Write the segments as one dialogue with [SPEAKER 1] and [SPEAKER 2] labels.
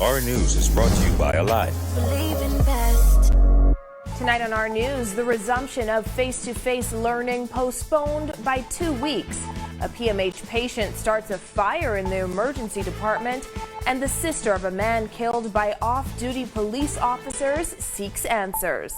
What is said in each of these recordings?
[SPEAKER 1] Our News is brought to you by Alive.
[SPEAKER 2] Believe in best.
[SPEAKER 3] Tonight on Our News, the resumption of face-to-face learning postponed by 2 weeks. A PMH patient starts a fire in the emergency department, and the sister of a man killed by off-duty police officers seeks answers.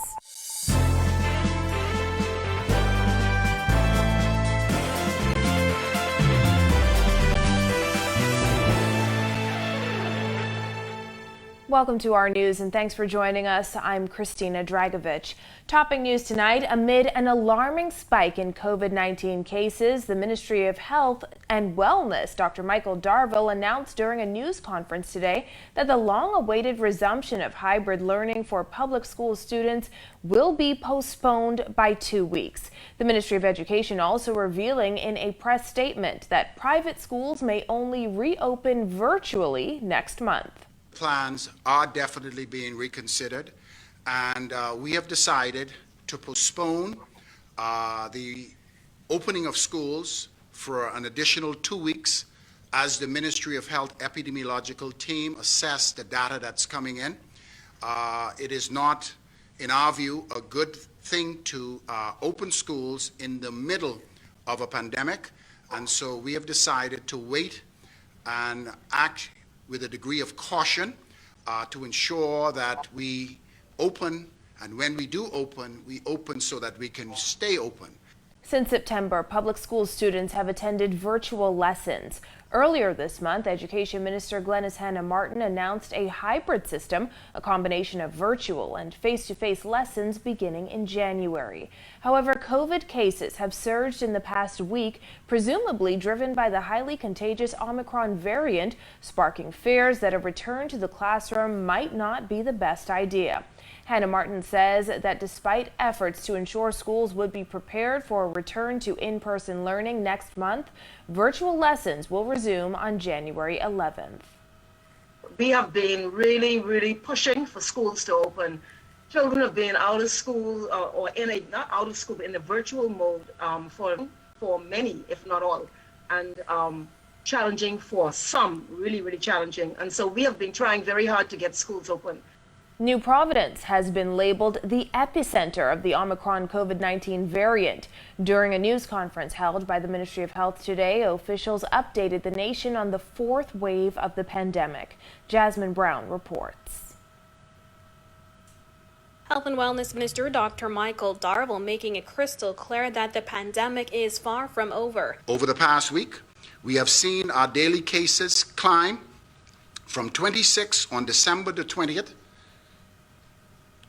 [SPEAKER 3] Welcome to Our News and thanks for joining us. I'm Christina Dragovich. Topping news tonight, amid an alarming spike in COVID-19 cases, the Ministry of Health and Wellness, Dr. Michael Darville, announced during a news conference today that the long-awaited resumption of hybrid learning for public school students will be postponed by 2 weeks. The Ministry of Education also revealing in a press statement that private schools may only reopen virtually next month.
[SPEAKER 4] Plans are definitely being reconsidered, and we have decided to postpone the opening of schools for an additional 2 weeks as the Ministry of Health epidemiological team assess the data that's coming in. It is not, in our view, a good thing to open schools in the middle of a pandemic, and so we have decided to wait and act with a degree of caution to ensure that we open, and when we do open, we open so that we can stay open.
[SPEAKER 3] Since September, public school students have attended virtual lessons. Earlier this month, Education Minister Glenys Hanna-Martin announced a hybrid system, a combination of virtual and face-to-face lessons beginning in January. However, COVID cases have surged in the past week, presumably driven by the highly contagious Omicron variant, sparking fears that a return to the classroom might not be the best idea. Hanna-Martin says that despite efforts to ensure schools would be prepared for a return to in-person learning next month, virtual lessons will resume on January 11th.
[SPEAKER 5] We have been really pushing for schools to open. Children have been out of school or not out of school, but in a virtual mode for many, if not all, and challenging for some, really challenging. And so we have been trying very hard to get schools open.
[SPEAKER 3] New Providence has been labeled the epicenter of the Omicron COVID-19 variant. During a news conference held by the Ministry of Health today, officials updated the nation on the fourth wave of the pandemic. Jasmine Brown reports.
[SPEAKER 6] Health and Wellness Minister Dr. Michael Darville making it crystal clear that the pandemic is far from over.
[SPEAKER 4] Over the past week, we have seen our daily cases climb from 26 on December the 20th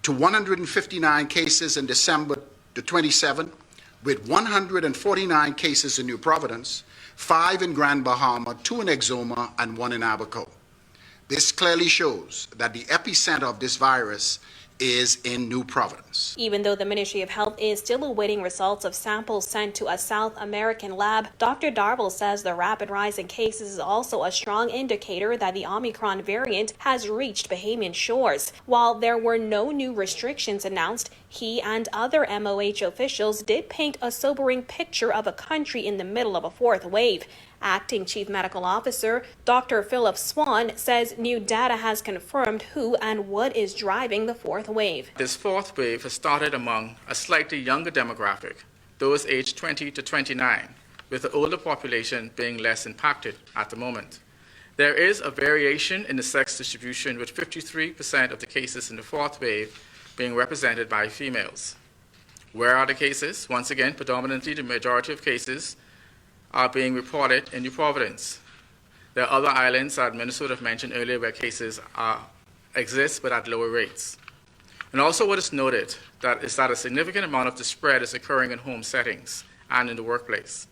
[SPEAKER 4] to 159 cases in December the 27th, with 149 cases in New Providence, 5 in Grand Bahama, 2 in Exuma, and 1 in Abaco. This clearly shows that the epicenter of this virus is in New Providence.
[SPEAKER 6] Even though the Ministry of Health is still awaiting results of samples sent to a South American lab, Dr. Darville says the rapid rise in cases is also a strong indicator that the Omicron variant has reached Bahamian shores. While there were no new restrictions announced, he and other MOH officials did paint a sobering picture of a country in the middle of a fourth wave. Acting Chief Medical Officer Dr. Philip Swan says new data has confirmed who and what is driving the fourth wave.
[SPEAKER 7] This fourth wave has started among a slightly younger demographic, those aged 20 to 29, with the older population being less impacted at the moment. There is a variation in the sex distribution, with 53% of the cases in the fourth wave being represented by females. Where are the cases? Once again, predominantly the majority of cases are being reported in New Providence. There are other islands that Minnesota mentioned earlier where cases exist but at lower rates. And also what is noted is that a significant amount of the spread is occurring in home settings and in the workplace.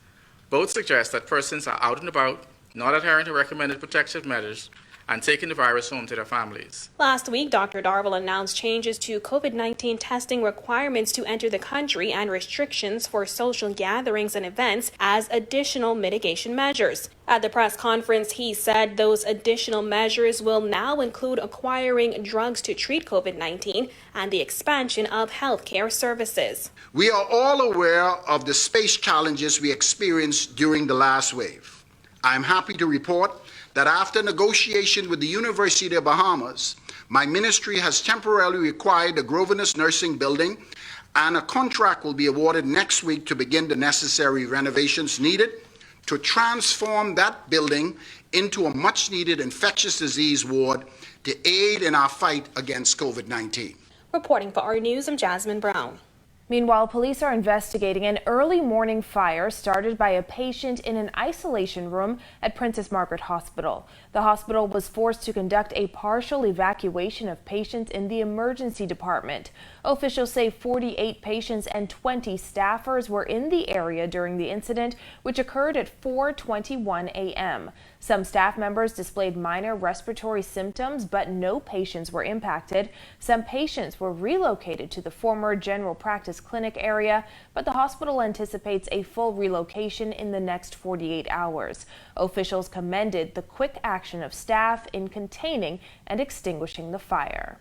[SPEAKER 7] Both suggest that persons are out and about, not adhering to recommended protective measures, and taking the virus home to their families.
[SPEAKER 6] Last week, Dr. Darville announced changes to COVID-19 testing requirements to enter the country and restrictions for social gatherings and events as additional mitigation measures. At the press conference, he said those additional measures will now include acquiring drugs to treat COVID-19 and the expansion of healthcare services.
[SPEAKER 4] We are all aware of the space challenges we experienced during the last wave. I'm happy to report that after negotiation with the University of Bahamas, my ministry has temporarily acquired the Grosvenor Nursing Building, and a contract will be awarded next week to begin the necessary renovations needed to transform that building into a much-needed infectious disease ward to aid in our fight against COVID-19.
[SPEAKER 6] Reporting for our news, I'm Jasmine Brown.
[SPEAKER 3] Meanwhile, police are investigating an early morning fire started by a patient in an isolation room at Princess Margaret Hospital. The hospital was forced to conduct a partial evacuation of patients in the emergency department. Officials say 48 patients and 20 staffers were in the area during the incident, which occurred at 4:21 a.m. Some staff members displayed minor respiratory symptoms, but no patients were impacted. Some patients were relocated to the former general practice clinic area, but the hospital anticipates a full relocation in the next 48 hours. Officials commended the quick action of staff in containing and extinguishing the fire.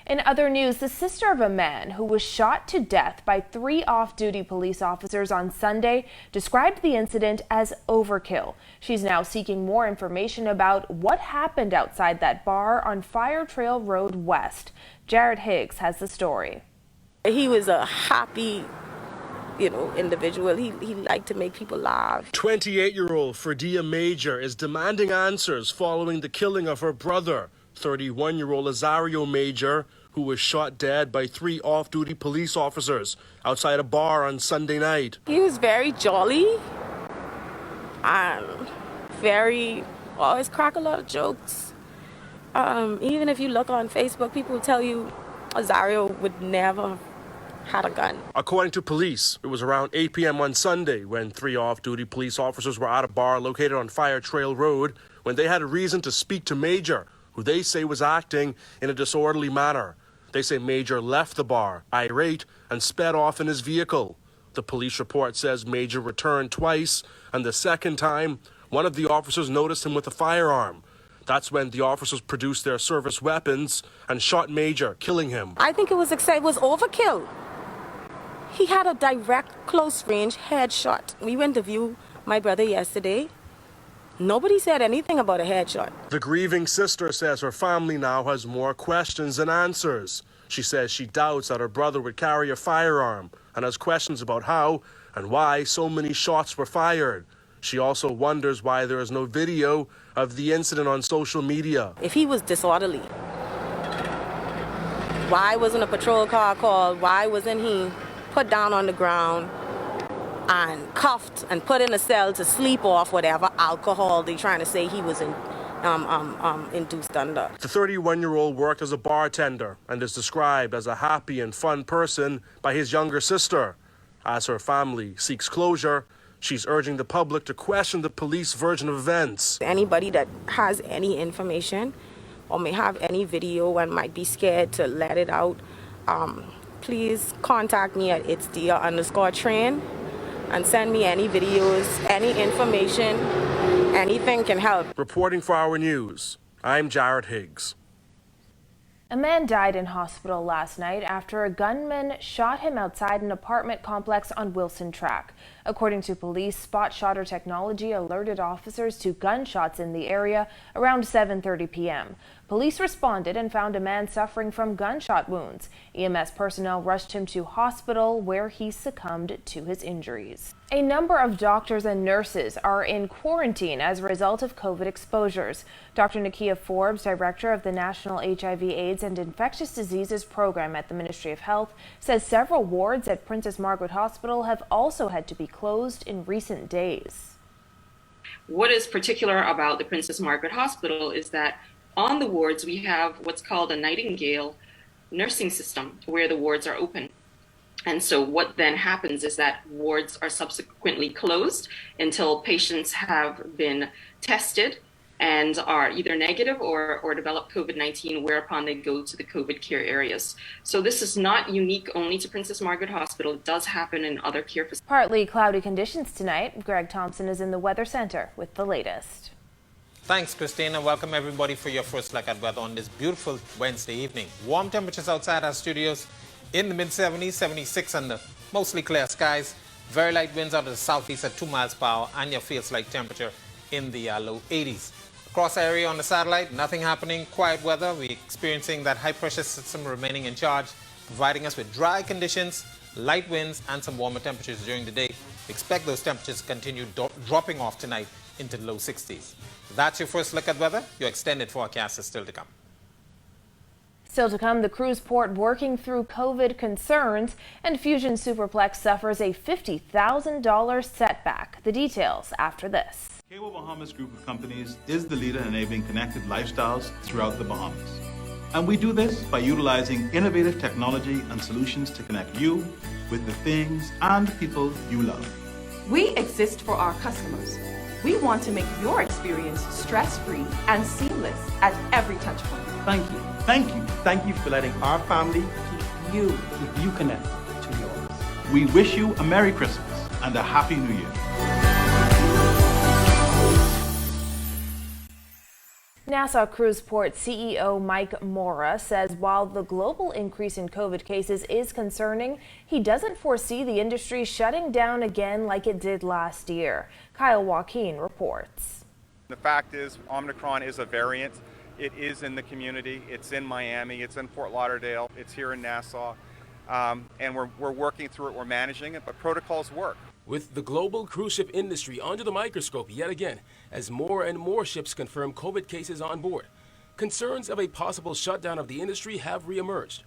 [SPEAKER 3] In other news, the sister of a man who was shot to death by 3 off-duty police officers on Sunday described the incident as overkill. She's now seeking more information about what happened outside that bar on Fire Trail Road West. Jared Higgs has the story.
[SPEAKER 8] He was a happy, individual. He liked to make people laugh.
[SPEAKER 9] 28-year-old Fredia Major is demanding answers following the killing of her brother, 31-year-old Azario Major, who was shot dead by 3 off-duty police officers outside a bar on Sunday night.
[SPEAKER 8] He was very jolly and always crack a lot of jokes. Even if you look on Facebook, people will tell you Azario would never have had a gun.
[SPEAKER 9] According to police, it was around 8 p.m. on Sunday when 3 off-duty police officers were at a bar located on Fire Trail Road when they had a reason to speak to Major, who they say was acting in a disorderly manner. They say Major left the bar, irate, and sped off in his vehicle. The police report says Major returned twice, and the second time, one of the officers noticed him with a firearm. That's when the officers produced their service weapons and shot Major, killing him.
[SPEAKER 8] I think it was overkill. He had a direct, close-range headshot. We went to view my brother yesterday. Nobody said anything about a headshot.
[SPEAKER 9] The grieving sister says her family now has more questions than answers. She says she doubts that her brother would carry a firearm and has questions about how and why so many shots were fired. She also wonders why there is no video of the incident on social media.
[SPEAKER 8] If he was disorderly, why wasn't a patrol car called? Why wasn't he put down on the ground and cuffed and put in a cell to sleep off whatever alcohol they're trying to say he was induced under?
[SPEAKER 9] The 31-year-old worked as a bartender and is described as a happy and fun person by his younger sister. As her family seeks closure, she's urging the public to question the police version of events.
[SPEAKER 8] Anybody that has any information or may have any video and might be scared to let it out, please contact me at itsdia_train and send me any videos, any information, anything can help.
[SPEAKER 9] Reporting for Our News, I'm Jared Higgs.
[SPEAKER 3] A man died in hospital last night after a gunman shot him outside an apartment complex on Wilson Track. According to police, Spot Shotter Technology alerted officers to gunshots in the area around 7:30 p.m. Police responded and found a man suffering from gunshot wounds. EMS personnel rushed him to hospital where he succumbed to his injuries. A number of doctors and nurses are in quarantine as a result of COVID exposures. Dr. Nakia Forbes, director of the National HIV/AIDS and Infectious Diseases Program at the Ministry of Health, says several wards at Princess Margaret Hospital have also had to be closed in recent days.
[SPEAKER 10] What is particular about the Princess Margaret Hospital is that on the wards we have what's called a Nightingale nursing system where the wards are open. And so what then happens is that wards are subsequently closed until patients have been tested and are either negative or develop COVID-19, whereupon they go to the COVID care areas. So this is not unique only to Princess Margaret Hospital. It does happen in other care facilities.
[SPEAKER 3] Partly cloudy conditions tonight. Greg Thompson is in the Weather Center with the latest.
[SPEAKER 11] Thanks, Christine, and welcome everybody for your first look at weather on this beautiful Wednesday evening. Warm temperatures outside our studios in the mid-70s, 76 under mostly clear skies. Very light winds out of the southeast at 2 miles per hour, and your feels like temperature in the low 80s. Across the area on the satellite, nothing happening, quiet weather. We're experiencing that high pressure system remaining in charge, providing us with dry conditions, light winds, and some warmer temperatures during the day. Expect those temperatures to continue dropping off tonight into the low 60s. That's your first look at weather. Your extended forecast is still to come.
[SPEAKER 3] Still to come, the cruise port working through COVID concerns, and Fusion Superplex suffers a $50,000 setback. The details after this.
[SPEAKER 12] KW Bahamas Group of Companies is the leader in enabling connected lifestyles throughout the Bahamas. And we do this by utilizing innovative technology and solutions to connect you with the things and people you love.
[SPEAKER 13] We exist for our customers. We want to make your experience stress-free and seamless at every touch point.
[SPEAKER 12] Thank you. Thank you. Thank you for letting our family keep you connected to yours. We wish you a Merry Christmas and a Happy New Year.
[SPEAKER 3] Nassau Cruise Port CEO Mike Mora says while the global increase in COVID cases is concerning, he doesn't foresee the industry shutting down again like it did last year. Kyle Joaquin reports.
[SPEAKER 14] The fact is, Omicron is a variant. It is in the community. It's in Miami. It's in Fort Lauderdale. It's here in Nassau. And we're working through it. We're managing it, but protocols work.
[SPEAKER 15] With the global cruise ship industry under the microscope yet again, as more and more ships confirm COVID cases on board, concerns of a possible shutdown of the industry have reemerged.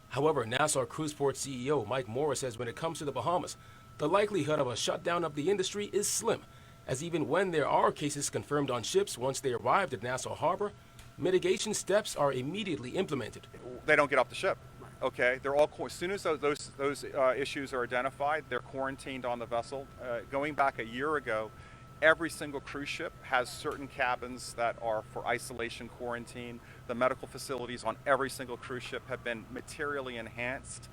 [SPEAKER 15] However, Nassau Cruise Port CEO Mike Mora says when it comes to the Bahamas, the likelihood of a shutdown of the industry is slim, as even when there are cases confirmed on ships once they arrived at Nassau Harbor, mitigation steps are immediately implemented.
[SPEAKER 14] They don't get off the ship. Okay, they're all as soon as those issues are identified, they're quarantined on the vessel. Going back a year ago, every single cruise ship has certain cabins that are for isolation quarantine. The medical facilities on every single cruise ship have been materially enhanced.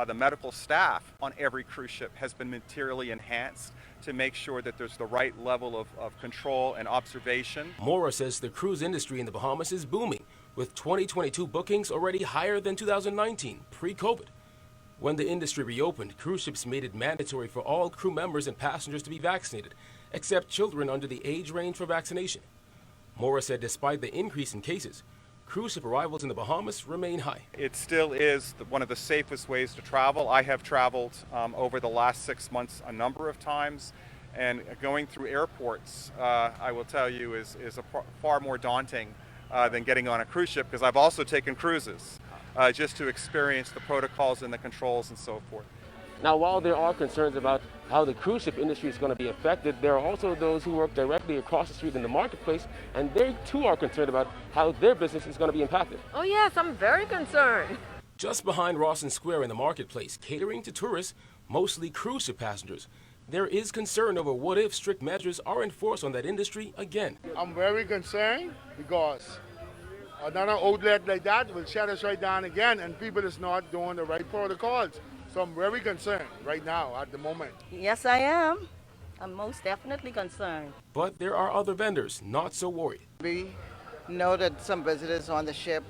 [SPEAKER 14] The medical staff on every cruise ship has been materially enhanced to make sure that there's the right level of control and observation.
[SPEAKER 15] Mora says the cruise industry in the Bahamas is booming, with 2022 bookings already higher than 2019, pre-COVID. When the industry reopened, cruise ships made it mandatory for all crew members and passengers to be vaccinated, except children under the age range for vaccination. Mora said despite the increase in cases, cruise ship arrivals in the Bahamas remain high.
[SPEAKER 14] It still is one of the safest ways to travel. I have traveled over the last 6 months a number of times, and going through airports, I will tell you, is far more daunting than getting on a cruise ship, because I've also taken cruises just to experience the protocols and the controls and so forth.
[SPEAKER 16] Now, while there are concerns about how the cruise ship industry is going to be affected, there are also those who work directly across the street in the marketplace, and they too are concerned about how their business is going to be impacted.
[SPEAKER 17] Oh yes, I'm very concerned.
[SPEAKER 15] Just behind Rawson Square in the marketplace, catering to tourists, mostly cruise ship passengers, there is concern over what if strict measures are enforced on that industry again.
[SPEAKER 18] I'm very concerned because another outlet like that will shut us right down again, and people is not doing the right protocols. So I'm very concerned right now at the moment.
[SPEAKER 17] Yes, I am. I'm most definitely concerned.
[SPEAKER 15] But there are other vendors not so worried.
[SPEAKER 19] We know that some visitors on the ship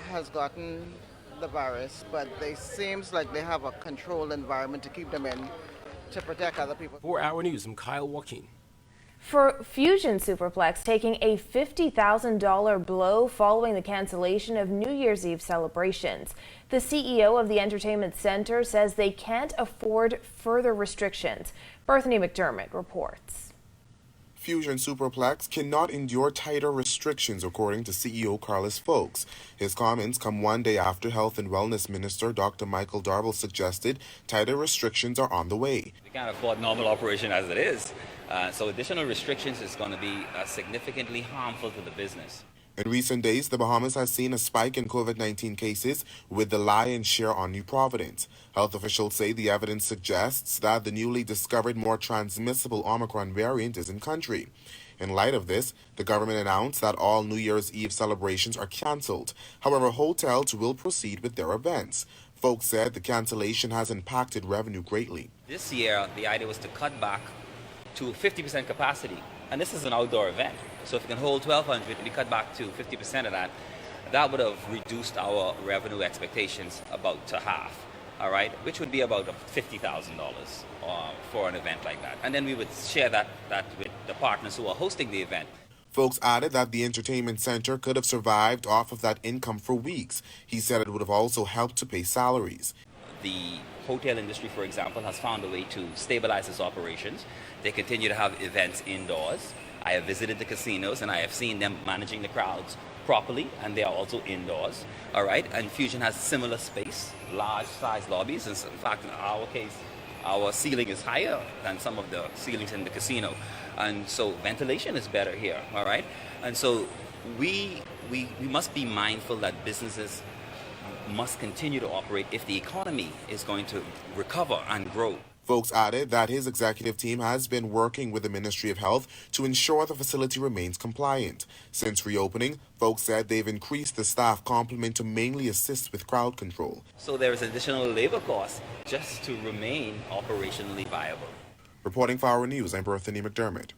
[SPEAKER 19] has gotten the virus, but they seems like they have a controlled environment to keep them in to protect other people.
[SPEAKER 15] For Our News, I'm Kyle Joaquin.
[SPEAKER 3] For Fusion Superplex taking a $50,000 blow following the cancellation of New Year's Eve celebrations. The CEO of the Entertainment Center says they can't afford further restrictions. Bethany McDermott reports.
[SPEAKER 20] Fusion Superplex cannot endure tighter restrictions, according to CEO Carlos Folks. His comments come one day after Health and Wellness Minister Dr. Michael Darble suggested tighter restrictions are on the way.
[SPEAKER 21] We can't afford normal operation as it is, so additional restrictions is going to be significantly harmful to the business.
[SPEAKER 20] In recent days, the Bahamas has seen a spike in COVID-19 cases, with the lion's share on New Providence. Health officials say the evidence suggests that the newly discovered more transmissible Omicron variant is in country. In light of this, the government announced that all New Year's Eve celebrations are canceled. However, hotels will proceed with their events. Folks said the cancellation has impacted revenue greatly.
[SPEAKER 21] This year, the idea was to cut back to 50% capacity. And this is an outdoor event. So if you can hold 1,200 and we cut back to 50% of that, that would have reduced our revenue expectations about to half. all right, which would be about $50,000 for an event like that. And then we would share that with the partners who are hosting the event.
[SPEAKER 20] Folks added that the entertainment center could have survived off of that income for weeks. He said it would have also helped to pay salaries.
[SPEAKER 21] The hotel industry, for example, has found a way to stabilize its operations. They continue to have events indoors. I have visited the casinos and I have seen them managing the crowds properly, and they are also indoors, all right? And Fusion has similar space, large size lobbies. And in fact, in our case, our ceiling is higher than some of the ceilings in the casino. And so ventilation is better here, all right? And so we must be mindful that businesses must continue to operate if the economy is going to recover and grow.
[SPEAKER 20] Folks added that his executive team has been working with the Ministry of Health to ensure the facility remains compliant. Since reopening, folks said they've increased the staff complement to mainly assist with crowd control.
[SPEAKER 21] So there is additional labor cost just to remain operationally viable.
[SPEAKER 20] Reporting for Our News, I'm Berthany McDermott.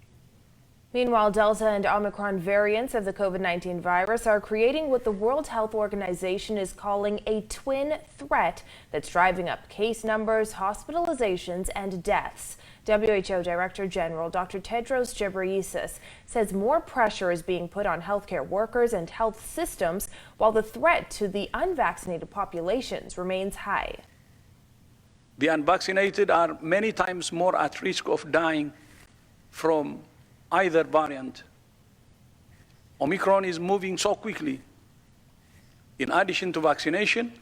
[SPEAKER 3] Meanwhile, Delta and Omicron variants of the COVID-19 virus are creating what the World Health Organization is calling a twin threat that's driving up case numbers, hospitalizations, and deaths. WHO Director General Dr. Tedros Ghebreyesus says more pressure is being put on healthcare workers and health systems, while the threat to the unvaccinated populations remains high.
[SPEAKER 1] The unvaccinated are many times more at risk of dying from either variant. Omicron is moving so quickly. In addition to vaccination,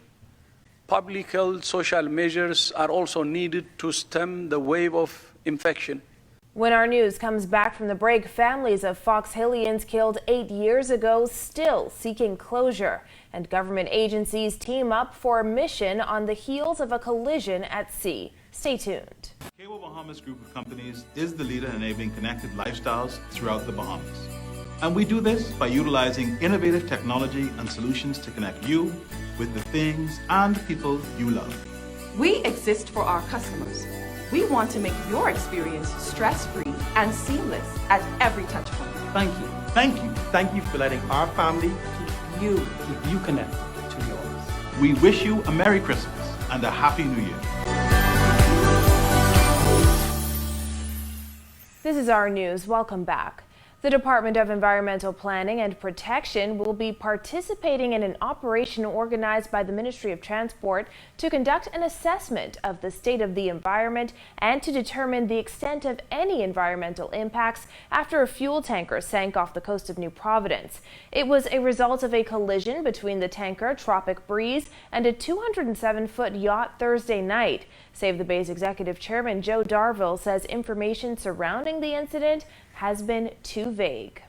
[SPEAKER 1] public health social measures are also needed to stem the wave of infection.
[SPEAKER 3] When our news comes back from the break, families of Fox Hillians killed 8 years ago still seeking closure, and government agencies team up for a mission on the heels of a collision at sea. Stay tuned.
[SPEAKER 12] KW Bahamas Group of Companies is the leader in enabling connected lifestyles throughout the Bahamas. And we do this by utilizing innovative technology and solutions to connect you with the things and people you love.
[SPEAKER 13] We exist for our customers. We want to make your experience stress-free and seamless at every touch point.
[SPEAKER 22] Thank you. Thank you. Thank you for letting our family keep you connected to yours.
[SPEAKER 12] We wish you a Merry Christmas and a Happy New Year.
[SPEAKER 3] This is Our News. Welcome back. The Department of Environmental Planning and Protection will be participating in an operation organized by the Ministry of Transport to conduct an assessment of the state of the environment and to determine the extent of any environmental impacts after a fuel tanker sank off the coast of New Providence. It was a result of a collision between the tanker Tropic Breeze and a 207-foot yacht Thursday night. Save the Bay's Executive Chairman Joe Darville says information surrounding the incident has been too vague.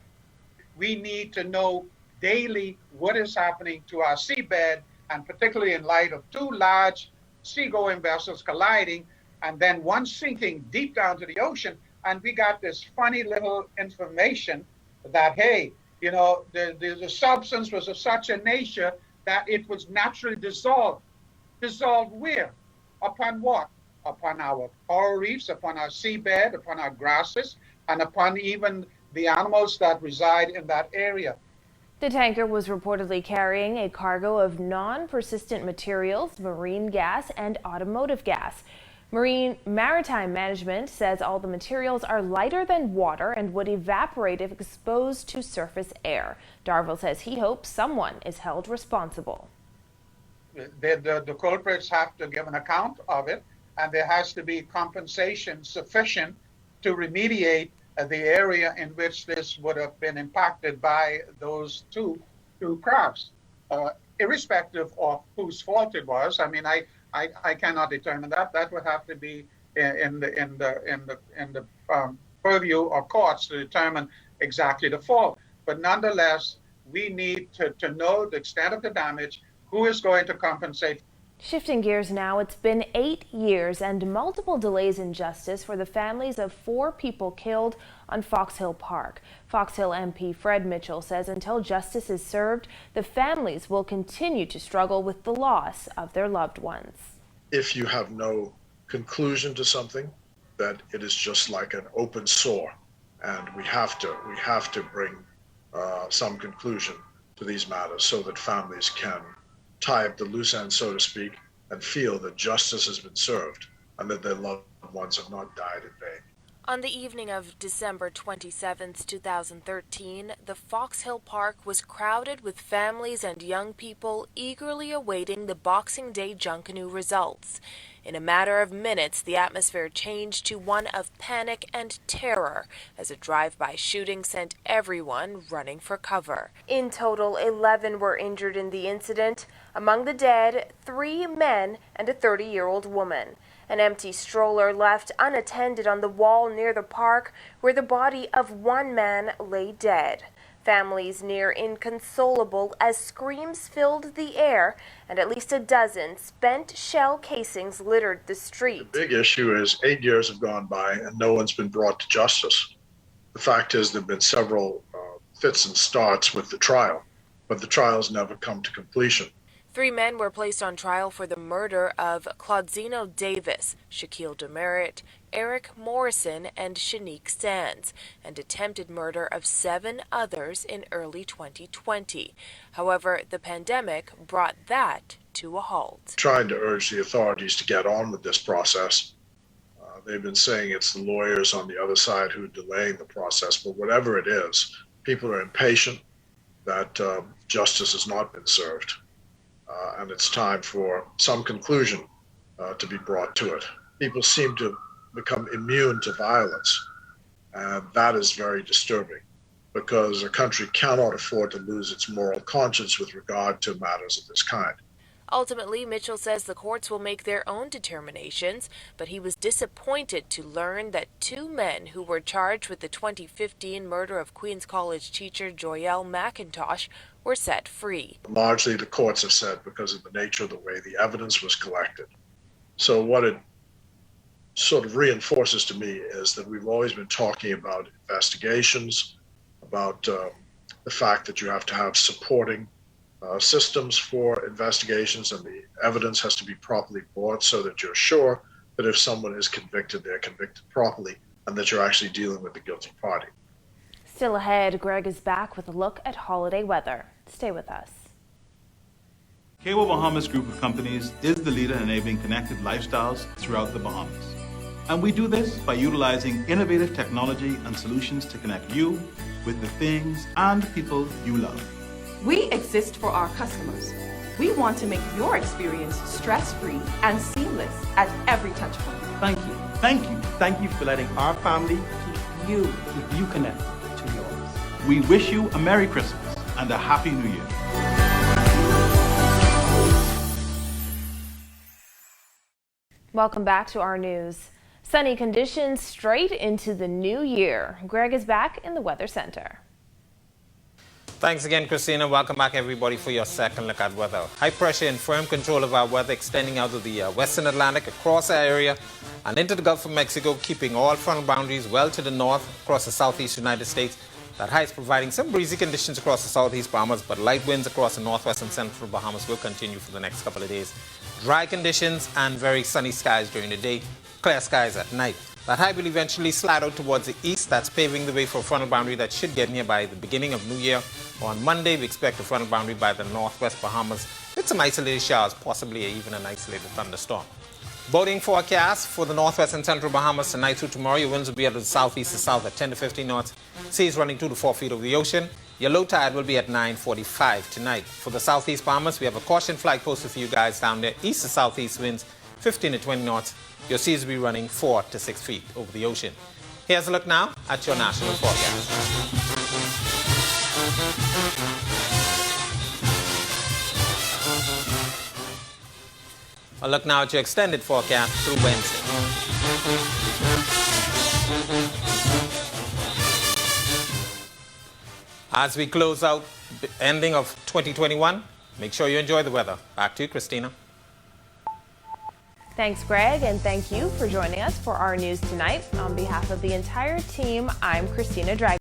[SPEAKER 23] We need to know daily what is happening to our seabed, and particularly in light of two large seagoing vessels colliding and then one sinking deep down to the ocean. And we got this funny little information that, hey, you know, the substance was of such a nature that it was naturally dissolved. Dissolved where? Upon what? Upon our coral reefs, upon our seabed, upon our grasses, and upon even the animals that reside in that area.
[SPEAKER 3] The tanker was reportedly carrying a cargo of non-persistent materials, marine gas, and automotive gas. Maritime Management says all the materials are lighter than water and would evaporate if exposed to surface air. Darville says he hopes someone is held responsible.
[SPEAKER 23] The culprits have to give an account of it, and there has to be compensation sufficient to remediate the area in which this would have been impacted by those two crafts, irrespective of whose fault it was. I mean, I cannot determine that. That would have to be in the purview of courts to determine exactly the fault. But nonetheless, we need to know the extent of the damage, who is going to compensate.
[SPEAKER 3] Shifting gears now, it's been 8 years and multiple delays in justice for the families of 4 people killed on Fox Hill Park. Fox Hill MP Fred Mitchell says until justice is served, the families will continue to struggle with the loss of their loved ones.
[SPEAKER 24] If you have no conclusion to something, that it is just like an open sore, and we have to bring some conclusion to these matters so that families can tie up the loose ends, so to speak, and feel that justice has been served and that their loved ones have not died in vain.
[SPEAKER 3] On the evening of December 27, 2013, the Fox Hill Park was crowded with families and young people eagerly awaiting the Boxing Day Junkanoo results. In a matter of minutes, the atmosphere changed to one of panic and terror as a drive-by shooting sent everyone running for cover. In total, 11 were injured in the incident. Among the dead, 3 men and a 30-year-old woman. An empty stroller left unattended on the wall near the park where the body of one man lay dead. Families near inconsolable as screams filled the air and at least a dozen spent shell casings littered the street.
[SPEAKER 24] The big issue is 8 years have gone by and no one's been brought to justice. The fact is there have been several fits and starts with the trial, but the trial's never come to completion.
[SPEAKER 3] 3 men were placed on trial for the murder of Claudino Davis, Shaquille Demerit, Eric Morrison, and Shanique Sands, and attempted murder of 7 others in early 2020. However, the pandemic brought that to a halt.
[SPEAKER 24] Trying to urge the authorities to get on with this process. They've been saying it's the lawyers on the other side who are delaying the process, but whatever it is, people are impatient that justice has not been served. And it's time for some conclusion to be brought to it. People seem to become immune to violence, and that is very disturbing because a country cannot afford to lose its moral conscience with regard to matters of this kind.
[SPEAKER 3] Ultimately, Mitchell says the courts will make their own determinations, but he was disappointed to learn that 2 men who were charged with the 2015 murder of Queens College teacher Joyelle McIntosh were set free.
[SPEAKER 24] Largely, the courts have said because of the nature of the way the evidence was collected. So what it sort of reinforces to me is that we've always been talking about investigations, about the fact that you have to have supporting systems for investigations, and the evidence has to be properly brought so that you're sure that if someone is convicted, they're convicted properly and that you're actually dealing with the guilty party.
[SPEAKER 3] Still ahead, Greg is back with a look at holiday weather. Stay with us.
[SPEAKER 12] KW Bahamas Group of Companies is the leader in enabling connected lifestyles throughout the Bahamas. And we do this by utilizing innovative technology and solutions to connect you with the things and people you love.
[SPEAKER 13] We exist for our customers. We want to make your experience stress-free and seamless at every touchpoint.
[SPEAKER 22] Thank you. Thank you. Thank you for letting our family keep you connected to yours.
[SPEAKER 12] We wish you a Merry Christmas and a Happy New Year.
[SPEAKER 3] Welcome back to our news. Sunny conditions straight into the new year. Greg is back in the Weather Center.
[SPEAKER 11] Thanks again, Christina. Welcome back, everybody, for your second look at weather. High pressure and firm control of our weather extending out of the western Atlantic across our area and into the Gulf of Mexico, keeping all frontal boundaries well to the north across the southeast United States. That high is providing some breezy conditions across the southeast Bahamas, but light winds across the northwest and central Bahamas will continue for the next couple of days. Dry conditions and very sunny skies during the day, clear skies at night. That high will eventually slide out towards the east. That's paving the way for a frontal boundary that should get near by the beginning of New Year. On Monday, we expect a frontal boundary by the northwest Bahamas with some isolated showers, possibly even an isolated thunderstorm. Boating forecast for the northwest and central Bahamas tonight through tomorrow. Your winds will be out of the southeast to south at 10 to 15 knots. Seas running 2 to 4 feet over the ocean. Your low tide will be at 9:45 tonight. For the southeast Bahamas, we have a caution flag posted for you guys down there. East to southeast winds 15 to 20 knots. Your seas will be running 4 to 6 feet over the ocean. Here's a look now at your national forecast. A look now at your extended forecast through Wednesday. As we close out the ending of 2021, make sure you enjoy the weather. Back to you, Christina.
[SPEAKER 3] Thanks, Greg, and thank you for joining us for our news tonight. On behalf of the entire team, I'm Christina Dragon.